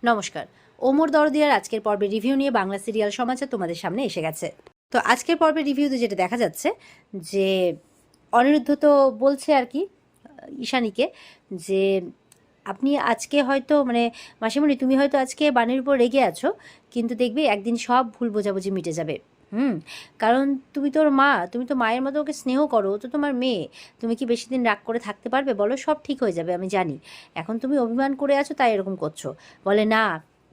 নমস্কার। ওমর দরদিয়ার আজকের পর্বের রিভিউ নিয়ে বাংলা সিরিয়াল সমাচার তোমাদের সামনে এসে গেছে। তো আজকের পর্বের রিভিউতে যেটা দেখা যাচ্ছে যে অনিরুদ্ধ তো বলছে আর কি ঈশানীকে যে আপনি আজকে হয়তো মাসিমণি তুমি হয়তো আজকে বাণীর উপর রেগে আছো, কিন্তু দেখবে একদিন সব ভুল বোঝাবুঝি মিটে যাবে। কারণ তুমি তোর মা, তুমি তো মায়ের মতো ওকে স্নেহ করো, ও তো তোমার মেয়ে। তুমি কি বেশি দিন রাগ করে থাকতে পারবে বলো? সব ঠিক হয়ে যাবে, আমি জানি। এখন তুমি অভিমান করে আছো তাই এরকম করছো। বলে না,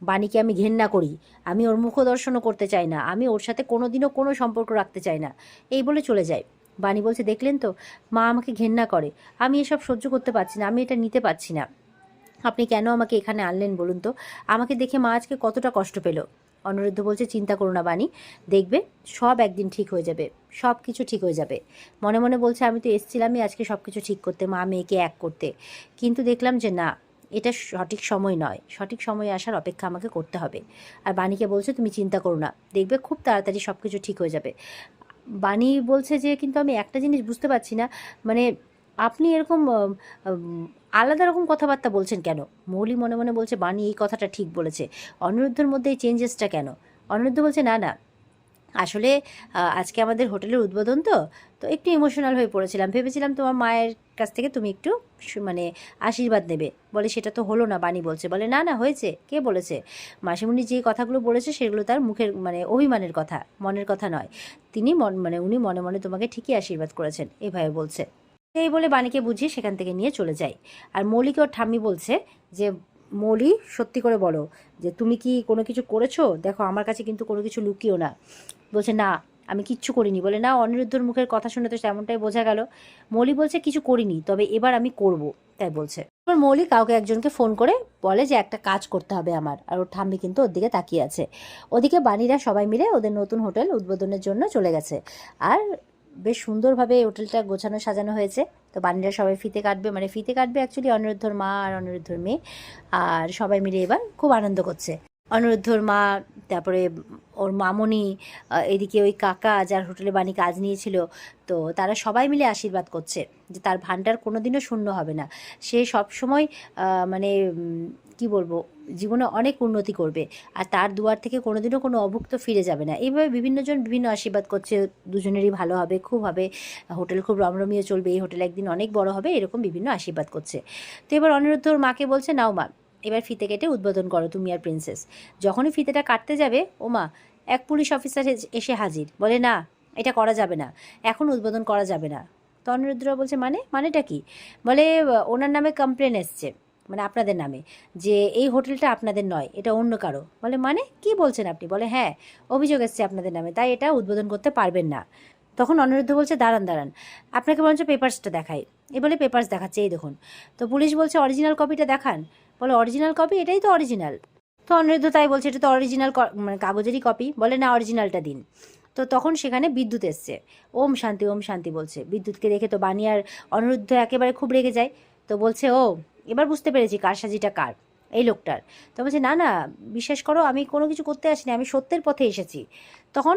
বাণীকে আমি ঘেন্না করি, আমি ওর মুখ দর্শনও করতে চাই না, আমি ওর সাথে কোনোদিনও কোনো সম্পর্ক রাখতে চাই না, এই বলে চলে যায়। বাণী বলছে দেখলেন তো, মা আমাকে ঘেন্না করে, আমি এসব সহ্য করতে পারছি না, আমি এটা নিতে পারছি না। আপনি কেন আমাকে এখানে আনলেন বলুন তো? আমাকে দেখে মা আজকে কতটা কষ্ট পেল। অনিরুদ্ধ বলছে চিন্তা করো না বাণী, দেখবে সব একদিন ঠিক হয়ে যাবে, সব কিছু ঠিক হয়ে যাবে। মনে মনে বলছে আমি তো এসেছিলামই আজকে সব কিছু ঠিক করতে, মা মেয়েকে এক করতে, কিন্তু দেখলাম যে না, এটা সঠিক সময় নয়, সঠিক সময়ে আসার অপেক্ষা আমাকে করতে হবে। আর বাণীকে বলছে তুমি চিন্তা করো না, দেখবে খুব তাড়াতাড়ি সব কিছু ঠিক হয়ে যাবে। বাণী বলছে যে কিন্তু আমি একটা জিনিস বুঝতে পারছি না, মানে আপনি এরকম আলাদা রকম কথাবার্তা বলছেন কেন? মৌলি মনে মনে বলছে বাণী এই কথাটা ঠিক বলেছে, অনিরুদ্ধের মধ্যে এই চেঞ্জেসটা কেন? অনিরুদ্ধ বলছে না না, আসলে আজকে আমাদের হোটেলের উদ্বোধন, তো তো একটু ইমোশনাল হয়ে পড়েছিলাম, ভেবেছিলাম তোমার মায়ের কাছ থেকে তুমি একটু আশীর্বাদ নেবে। বলে সেটা তো হলো না। বাণী বলছে, বলে না না হয়েছে, কে বলেছে? মাসিমণি যে কথাগুলো বলেছে সেগুলো তার মুখের অভিমানের কথা, মনের কথা নয়। তিনি উনি মনে মনে তোমাকে ঠিকই আশীর্বাদ করেছেন, এভাবে বলছে। এই বলে বাণীকে বুঝিয়ে সেখান থেকে নিয়ে চলে যায়। আর মৌলিকে ওর ঠাম্মি বলছে যে মৌলি সত্যি করে বলো যে তুমি কি কোনো কিছু করেছো? দেখো আমার কাছে কিন্তু কোনো কিছু লুকিও না। বলছে না আমি কিচ্ছু করিনি। বলে না, অনিরুদ্ধর মুখের কথা শুনে তো তেমনটাই বোঝা গেল। মৌলি বলছে কিছু করিনি, তবে এবার আমি করব, তাই বলছে। এবার মৌলি কাউকে একজনকে ফোন করে বলে যে একটা কাজ করতে হবে আমার, আর ওর ঠাম্মি কিন্তু ওর দিকে তাকিয়ে আছে। ওদিকে বাণীরা সবাই মিলে ওদের নতুন হোটেল উদ্বোধনের জন্য চলে গেছে। আর বেশ সুন্দরভাবে হোটেলটা গোছানো সাজানো হয়েছে। তো বাণীরা সবাই ফিতে কাটবে, ফিতে কাটবে অ্যাকচুয়ালি অনিরুদ্ধর মা আর অনিরুদ্ধর মেয়ে। আর সবাই মিলে এবার খুব আনন্দ করছে। অনিরুদ্ধর মা, তারপরে ওর মামনি, এদিকে ওই কাকা যার হোটেলে বাণী কাজ নিয়েছিল, তো তারা সবাই মিলে আশীর্বাদ করছে যে তার ভাণ্ডার কোনোদিনও শূন্য হবে না। সে সবসময় কি বলবো, জীবনে অনেক উন্নতি করবে, আর তার দুয়ার থেকে কোনোদিনও কোনো অভুক্ত ফিরে যাবে না। এইভাবে বিভিন্নজন বিভিন্ন আশীর্বাদ করছে, দুজনেরই ভালো হবে, খুব হবে, হোটেল খুব রমরমিয়ে চলবে, এই হোটেল একদিন অনেক বড় হবে, এরকম বিভিন্ন আশীর্বাদ করছে। তো এবার অনিরুদ্ধর মাকে বলছে নাও মা, এবার ফিতে কেটে উদ্বোধন করো তুমি আর প্রিন্সেস। যখনই ফিতেটা কাটতে যাবে, ও মা, এক পুলিশ অফিসার এসে হাজির। বলে না, এটা করা যাবে না, এখন উদ্বোধন করা যাবে না। তো অনিরুদ্ধরা বলছে মানেটা কি? বলে ওনার নামে কমপ্লেন এসছে, আপনাদের নামে, যে এই হোটেলটা আপনাদের নয়, এটা অন্য কারো। বলে কি বলছেন আপনি? বলে হ্যাঁ, অভিযোগ এসছে আপনাদের নামে, তাই এটা উদ্বোধন করতে পারবেন না। তখন অনিরুদ্ধ বলছে দাঁড়ান দাঁড়ান, আপনাকে বরঞ্চ পেপারসটা দেখাই। এ বলে পেপারস দেখাচ্ছে, এই দেখুন। তো পুলিশ বলছে অরিজিনাল কপিটা দেখান। বলে অরিজিনাল কপি, এটাই তো অরিজিনাল। তো অনিরুদ্ধ তাই বলছে এটা তো অরিজিনাল কাগজেরই কপি। বলে না, অরিজিনালটা দিন। তো তখন সেখানে বিদ্যুৎ এসছে। ওম শান্তি বলছে। বিদ্যুৎকে দেখে তো বাণী আর অনিরুদ্ধ একেবারে খুব রেগে যায়। তো বলছে ও, এবার বুঝতে পেরেছি কারসাজিটা কার, এই লোকটার। তো বলছে না না, বিশ্বাস করো আমি কোনো কিছু করতে আসিনি, আমি সত্যের পথে এসেছি। তখন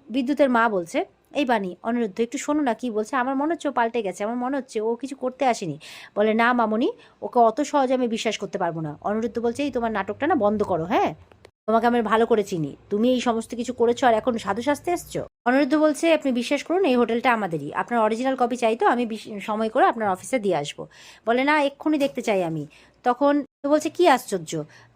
বিদ্যুতের মা বলছে এই বাণী, অনিরুদ্ধ একটু শোনো না কি বলছে, আমার মনে হচ্ছে ও পাল্টে গেছে, আমার মনে হচ্ছে ও কিছু করতে আসেনি। বলে না মামনি, ওকে অত সহজে আমি বিশ্বাস করতে পারবো না। অনিরুদ্ধ বলছে এই তোমার নাটকটা না বন্ধ করো, হ্যাঁ, তোমাকে আমি ভালো করে চিনি, তুমি এই সমস্ত কিছু করেছো আর এখন সাধু সাজতে এসছো। অনিরুদ্ধ বলছে আপনি বিশ্বাস করুন এই হোটেলটা আমাদেরই, আপনার অরিজিনাল কপি চাই তো আমি সময় করে আপনার অফিসে দিয়ে আসবো। বলে না, এক্ষুনি দেখতে চাই আমি। তখন তো বলছে কি আশ্চর্য,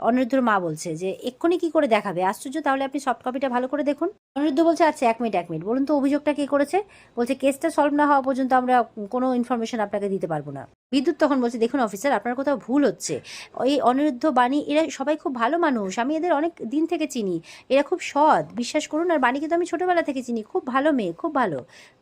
অনিরুদ্ধর মা বলছে যে এক্ষুনি কি করে দেখাবে, আশ্চর্য, তাহলে আপনি সফট কপিটা ভালো করে দেখুন। অনিরুদ্ধ বলছে আচ্ছা এক মিনিট বলুন তো অভিযোগটা কে করেছে। বলছে কেসটা সলভ না হওয়া পর্যন্ত আমরা কোনো ইনফরমেশন আপনাকে দিতে পারবো না। বিদ্যুৎ তখন বলছে দেখুন অফিসার, আপনার কোথাও ভুল হচ্ছে। এই অনিরুদ্ধ বাণী এরা সবাই খুব ভালো মানুষ, আমি এদের অনেক দিন থেকে চিনি, এরা খুব সৎ, বিশ্বাস করুন। আর বাণীকে তো আমি ছোটোবেলা থেকে চিনি, খুব ভালো মেয়ে, খুব ভালো।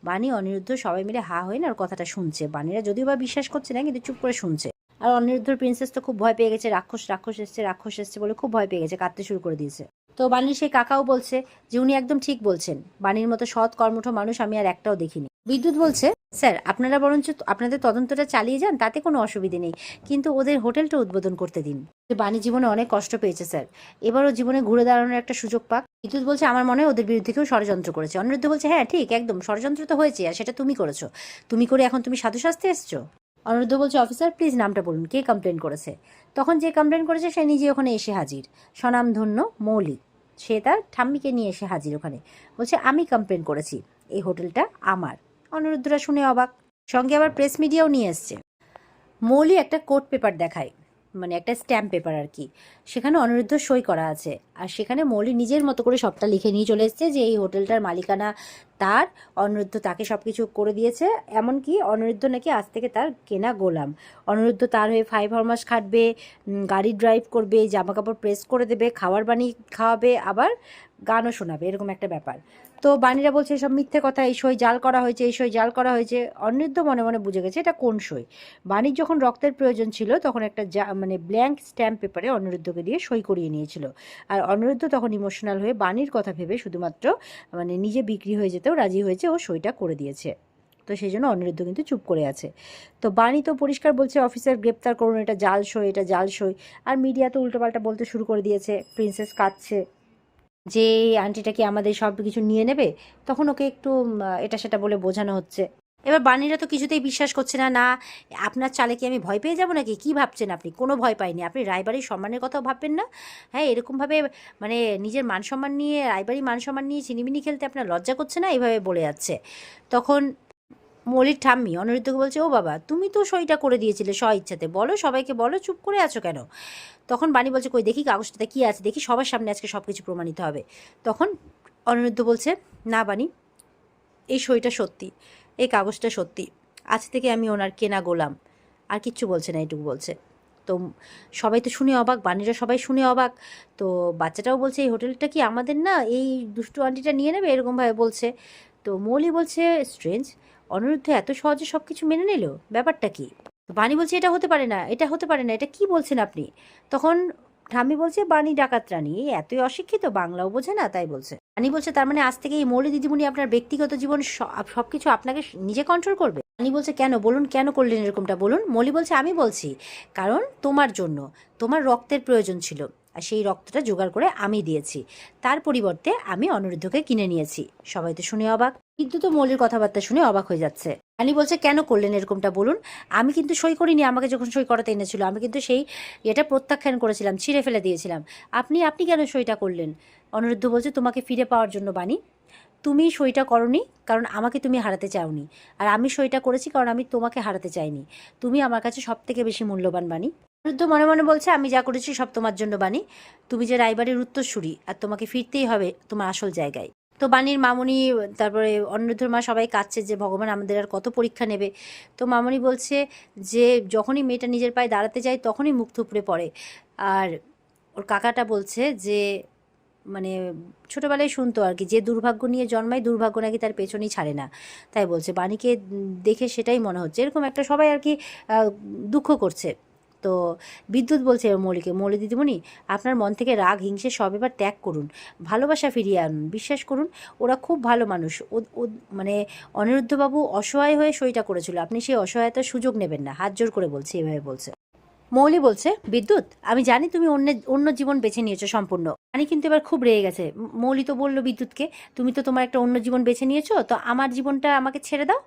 বাণী অনিরুদ্ধ সবাই মিলে হা হয়ে না ওর কথাটা শুনছে। বাণীরা যদিও বা বিশ্বাস করছে না, কিন্তু চুপ করে শুনছে। আর অনিরুদ্ধর প্রিন্সেস তো খুব ভয় পেয়ে গেছে, রাক্ষস এসছে বলে খুব ভয় পেয়ে গেছে, কাঁদতে শুরু করে দিয়েছে। তো বাণীর সেই কাকাও বলছে যে উনি একদম ঠিক বলছেন, বাণীর মতো সৎ কর্মঠ মানুষ আমি আর একটাও দেখিনি। বিদ্যুৎ বলছে স্যার আপনারা বরঞ্চ আপনাদের তদন্তটা চালিয়ে যান, তাতে কোনো অসুবিধে নেই, কিন্তু ওদের হোটেলটা উদ্বোধন করতে দিন। বাণী জীবনে অনেক কষ্ট পেয়েছে স্যার, এবারও জীবনে ঘুরে দাঁড়ানোর একটা সুযোগ পাক। বিদ্যুৎ বলছে আমার মনে হয় ওদের বিরুদ্ধে কেউ ষড়যন্ত্র করেছে। অনিরুদ্ধ বলছে হ্যাঁ ঠিক, একদম ষড়যন্ত্র তো হয়েছে, আর সেটা তুমি করেছো, তুমি করে এখন তুমি সাধু সাজতে এসছো। অনিরুদ্ধ বলছে অফিসার প্লিজ নামটা বলুন, কে কমপ্লেন করেছে। তখন যে কমপ্লেন করেছে সে নিজে ওখানে এসে হাজির, স্বনামধন্য মৌলি। সে তার ঠাম্মিকে নিয়ে এসে হাজির ওখানে, বলছে আমি কমপ্লেন করেছি, এই হোটেলটা আমার। অনিরুদ্ধরা শুনে অবাক, সঙ্গে আবার প্রেস মিডিয়াও নিয়ে এসছে। মৌলি একটা কোর্ট পেপার দেখায়, মানে একটা স্ট্যাম্প পেপার আর কি, সেখানে অনিরুদ্ধ সই করা আছে। আর সেখানে মৌলি নিজের মতো করে সবটা লিখে নিয়ে চলে এসছে যে এই হোটেলটার মালিকানা তার, অনিরুদ্ধ তাকে সব কিছু করে দিয়েছে, এমনকি অনিরুদ্ধ নাকি আজ থেকে তার কেনা গোলাম। অনিরুদ্ধ তার হয়ে 5 হরমাস খাটবে, গাড়ি ড্রাইভ করবে, জামা কাপড় প্রেস করে দেবে, খাবার বানিয়ে খাওয়াবে, আবার গানও শোনাবে, এরকম একটা ব্যাপার। তো বাণীরা বলছে এসব মিথ্যে কথা, এই সই জাল করা হয়েছে, এই সই জাল করা হয়েছে। অনিরুদ্ধ মনে মনে বুঝে গেছে এটা কোন সই। বাণীর যখন রক্তের প্রয়োজন ছিল তখন একটা মানে ব্ল্যাঙ্ক স্ট্যাম্প পেপারে অনিরুদ্ধকে দিয়ে সই করিয়ে নিয়েছিল। আর অনিরুদ্ধ তখন ইমোশনাল হয়ে বাণীর কথা ভেবে শুধুমাত্র মানে নিজে বিক্রি হয়ে যেতেও রাজি হয়েছে, ও সইটা করে দিয়েছে। তো সেই জন্য অনিরুদ্ধ কিন্তু চুপ করে আছে। তো বাণী তো পরিষ্কার বলছে অফিসার গ্রেপ্তার করুন, এটা জাল সই, এটা জাল সই। আর মিডিয়া তো উল্টোপাল্টা বলতে শুরু করে দিয়েছে, প্রিন্সেস কাঁদছে যে আন্টিটা কি আমাদের সব কিছু নিয়ে নেবে। তখন ওকে একটু এটা সেটা বলে বোঝানো হচ্ছে। এবার বাণীরা তো কিছুতেই বিশ্বাস করছে না, না আপনার চালে কি আমি ভয় পেয়ে যাবো নাকি, কি ভাবছেন আপনি, কোনো ভয় পাইনি, আপনি রায়বাড়ির সম্মানের কথাও ভাববেন না। হ্যাঁ, এরকমভাবে মানে নিজের মান সম্মান নিয়ে, রায়বাড়ির মান সম্মান নিয়ে চিনিমিনি খেলতে আপনার লজ্জা করছে না, এইভাবে বলে যাচ্ছে। তখন মৌলির ঠাম্মি অনিরুদ্ধকে বলছে ও বাবা তুমি তো সইটা করে দিয়েছিলে স্ব ইচ্ছাতে, বলো সবাইকে বলো, চুপ করে আছো কেন। তখন বাণী বলছে কই দেখি কাগজটাতে কী আছে, দেখি সবার সামনে আজকে সব কিছু প্রমাণিত হবে। তখন অনিরুদ্ধ বলছে না বাণী, এই সইটা সত্যি, এই কাগজটা সত্যি, আজ থেকে আমি ওনার কেনা গোলাম। আর কিচ্ছু বলছে না, এইটুকু বলছে। তো সবাই তো শুনে অবাক, বাণীরা সবাই শুনে অবাক। তো বাচ্চাটাও বলছে এই হোটেলটা কি আমাদের না, এই দুষ্টু আন্টিটা নিয়ে নেবে, এরকমভাবে বলছে। তো মৌলি বলছে স্ট্রেঞ্জ, অনিরুদ্ধ এত সহজে সব কিছু মেনে নিল, ব্যাপারটা কি। তো বাণী বলছে এটা হতে পারে না, এটা হতে পারে না, এটা কি বলছেন আপনি। তখন ঠাম্মি বলছে বাণী ডাকাত রানী, এতই অশিক্ষিত, বাংলাও বোঝে না, তাই বলছে। বাণী বলছে তার মানে আজ থেকে এই মৌলি দিদিমণি আপনার ব্যক্তিগত জীবন সব কিছু আপনাকে নিজে কন্ট্রোল করবে। বাণী বলছে কেন বলুন, কেন করলেন এরকমটা বলুন। মৌলি বলছে আমি বলছি কারণ তোমার জন্য, তোমার রক্তের প্রয়োজন ছিল, আর সেই রক্তটা জোগাড় করে আমি দিয়েছি, তার পরিবর্তে আমি অনিরুদ্ধকে কিনে নিয়েছি। সবাই তো শুনে অবাক, কিন্তু তো মৌলির কথাবার্তা শুনে অবাক হয়ে যাচ্ছে। বাণী বলছে কেন করলেন এরকমটা বলুন, আমি কিন্তু সই করিনি, আমাকে যখন সই করাতে এনেছিল আমি কিন্তু সেই এটা প্রত্যাখ্যান করেছিলাম, ছিঁড়ে ফেলে দিয়েছিলাম। আপনি কেন সইটা করলেন। অনিরুদ্ধ বলছে তোমাকে ফিরে পাওয়ার জন্য বাণী, তুমি সইটা করনি কারণ আমাকে তুমি হারাতে চাওনি, আর আমি সইটা করেছি কারণ আমি তোমাকে হারাতে চাইনি, তুমি আমার কাছে সব থেকে বেশি মূল্যবান বাণী। অনিরুদ্ধ মনে মনে বলছে আমি যা করেছি সব তোমার জন্য বাণী, তুমি যে রায়বাড়ির উত্তরসূরি, আর তোমাকে ফিরতেই হবে তোমার আসল জায়গায়। তো বাণীর মামুনি, তারপরে অনিরুদ্ধর মা সবাই কাঁদছে যে ভগবান আমাদের আর কত পরীক্ষা নেবে। তো মামুনি বলছে যে যখনই মেয়েটা নিজের পায়ে দাঁড়াতে যায় তখনই মুখ থুবড়ে পড়ে। আর ওর কাকাটা বলছে যে মানে ছোটোবেলায় শুনতো আর কি, যে দুর্ভাগ্য নিয়ে জন্মায় দুর্ভাগ্য নাকি তার পেছনেই ছাড়ে না। তাই বলছে বাণীকে দেখে সেটাই মনে হচ্ছে, এরকম একটা সবাই আর কি দুঃখ করছে। তো বিদ্যুৎ বলছে মৌলিকে, মৌলি দিদিমণি আপনার মন থেকে রাগ হিংসে সব এবার ত্যাগ করুন, ভালোবাসা ফিরিয়ে আনুন, বিশ্বাস করুন ওরা খুব ভালো মানুষ। ও মানে অনিরুদ্ধবাবু অসহায় হয়ে সইটা করেছিল, আপনি সেই অসহায়তার সুযোগ নেবেন না, হাত জোর করে বলছে, এভাবে বলছে। মৌলি বলছে বিদ্যুৎ আমি জানি তুমি অন্য জীবন বেছে নিয়েছো সম্পূর্ণ। আমি কিন্তু এবার খুব রেগে গেছে। মৌলি তো বললো বিদ্যুৎকে তুমি তো তোমার একটা অন্য জীবন বেছে নিয়েছো, তো আমার জীবনটা আমাকে ছেড়ে দাও,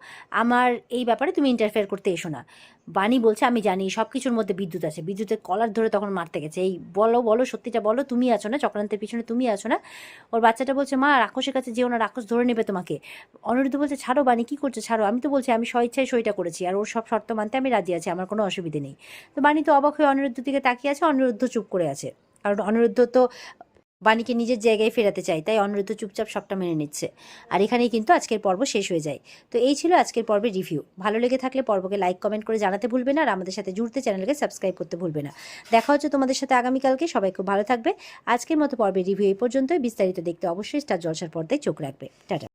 আমার এই ব্যাপারে তুমি ইন্টারফেয়ার করতে এসো না। বাণী বলছে আমি জানি সব কিছুর মধ্যে বিদ্যুৎ আছে, বিদ্যুতের কলার ধরে তখন মারতে গেছে, এই বলো বলো সত্যিটা বলো, তুমি আছো না চক্রান্তের পিছনে, তুমি আছো না। ওর বাচ্চাটা বলছে মা রাক্ষসের কাছে যেও না, রাক্ষস ধরে নেবে তোমাকে। অনিরুদ্ধ বলছে ছাড়ো বাণী কী করছো ছাড়ো, আমি তো বলছি আমি স্বইচ্ছায় সইটা করেছি, আর ওর সব শর্ত মানতে আমি রাজি আছি, আমার কোনো অসুবিধে নেই। তো বাণী তো অবাক হয়ে অনিরুদ্ধ দিকে তাকিয়ে আছে, অনিরুদ্ধ চুপ করে আছে, কারণ অনিরুদ্ধ তো বাণীকে নিজের জায়গায় ফেরাতে চাই, তাই অনিরুদ্ধ চুপচাপ সবটা মেনে নিচ্ছে। আর এখানেই কিন্তু আজকের পর্ব শেষ হয়ে যায়। তো এই ছিল আজকের পর্বের রিভিউ। ভালো লেগে থাকলে পর্বকে লাইক কমেন্ট করে জানাতে ভুলবে না, আর আমাদের সাথে জুড়তে চ্যানেলকে সাবস্ক্রাইব করতে ভুলবে না। দেখা হচ্ছে তোমাদের সাথে আগামীকালকে, সবাই খুব ভালো থাকবে। আজকের মতো পর্বের রিভিউ এই পর্যন্তই, বিস্তারিত দেখতে অবশ্যই স্টার জলসার পর্দায় চোখ রাখবে। টাটা।